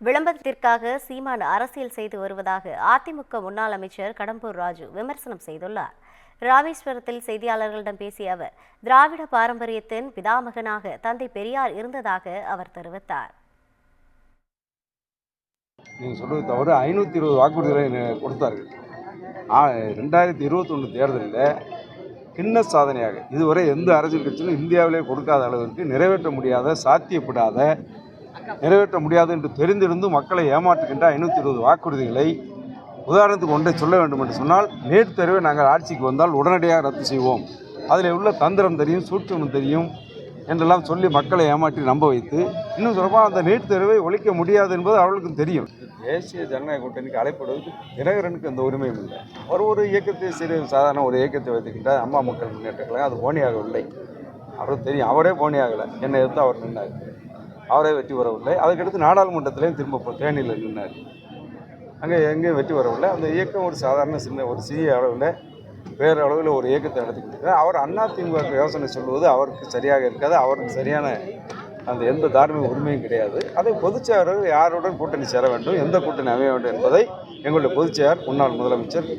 விளம்பரத்திற்காக சீமான் அரசியல் செய்து வருவதாக அதிமுக முன்னாள் அமைச்சர் கடம்பூர் ராஜு விமர்சனம் செய்துள்ளார். ராமேஸ்வரத்தில் செய்தியாளர்களிடம் பேசிய அவர், திராவிட பாரம்பரியத்தின் பிதாமகனாக தந்தை பெரியார் இருந்ததாக அவர் தெரிவித்தார். நீங்கள் சொல்வது தவிர 520 வாக்குறுதிகளை கொடுத்தார்கள். 2021 தேர்தலில் கிண்ண சாதனையாக இதுவரை எந்த அரசியல் கட்சியும் இந்தியாவிலே கொடுக்காத அளவிற்கு நிறைவேற்ற முடியாது என்று தெரிந்திருந்து மக்களை ஏமாற்றுகின்ற 520 வாக்குறுதிகளை உதாரணத்துக்கு ஒன்றை சொல்ல வேண்டும் என்று சொன்னால், நீட் தேர்வை நாங்கள் ஆட்சிக்கு வந்தால் உடனடியாக ரத்து செய்வோம், அதில் உள்ள தந்திரம் தெரியும், சூட்சமம் தெரியும் என்றெல்லாம் சொல்லி மக்களை ஏமாற்றி நம்ப வைத்து, இன்னும் சொல்லப்போனால் அந்த நீட் தேர்வை ஒழிக்க முடியாது என்பது அவர்களுக்கும் தெரியும். தேசிய ஜனநாயக கூட்டணிக்கு அழைப்படுவதற்கு தினகரனுக்கு அந்த உரிமையும் இல்லை. ஒரு இயக்கத்தை சாதாரண ஒரு இயக்கத்தை வைத்துக்கிட்ட அம்மா மக்கள் முன்னேற்ற கழகம் அது போனியாகவில்லை. அவருக்கு தெரியும், அவரே போனியாகலை. என்னை எடுத்து அவர் நின்றார், அவரே வெற்றி பெறவில்லை. அதுக்கடுத்து நாடாளுமன்றத்திலையும் திரும்ப தேனியில் நின்றார், அங்கே எங்கேயும் வெற்றி வரவில்லை. அந்த இயக்கம் ஒரு சாதாரண சிறிய அளவில் பேரளவில் ஒரு இயக்கத்தை நடத்திக்கிட்டு அவர் அதிமுக யோசனை சொல்வது அவருக்கு சரியாக இருக்காது. அவருக்கு சரியான அந்த எந்த தார்மீக உரிமையும் கிடையாது. அதை பொதுச்செயலாளர் யாருடன் கூட்டணி சேர வேண்டும், எந்த கூட்டணி அமைய வேண்டும் என்பதை எங்களுடைய பொதுச்செயலாளர் முன்னாள் முதலமைச்சர்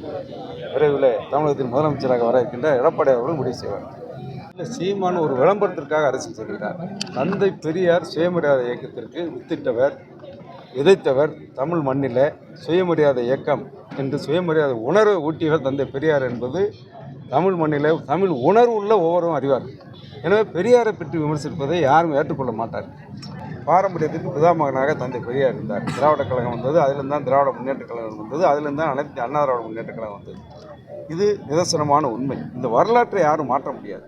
விரைவில் தமிழகத்தின் முதலமைச்சராக வர இருக்கின்ற எடப்பாடி அவர்கள் முடிவு செய்வார். இல்லை, சீமான் ஒரு விளம்பரத்திற்காக அரசியல் செய்கிறார். தந்தை பெரியார் சுயமரியாதை இயக்கத்திற்கு வித்திட்டவர், விதைத்தவர். தமிழ் மண்ணில் சுயமரியாதை இயக்கம் என்று சுயமரியாதை உணர்வை ஊட்டியவர் தந்தை பெரியார் என்பது தமிழ் மண்ணில் தமிழ் உணர்வு உள்ள ஒவ்வொருவரும் அறிவார். எனவே பெரியாரை பற்றி விமர்சிப்பதை யாரும் ஏற்றுக்கொள்ள மாட்டார். பாரம்பரியத்திற்கு பிதாமகனாக தந்தை பெரியார் இருந்தார். திராவிட கழகம் வந்தது, அதிலிருந்து தான் திராவிட முன்னேற்ற கழகம் வந்தது, அதிலிருந்து தான் அனைத்து அண்ணா திராவிட முன்னேற்ற கழகம் வந்தது. இது நிதர்சனமான உண்மை. இந்த வரலாற்றை யாரும் மாற்ற முடியாது.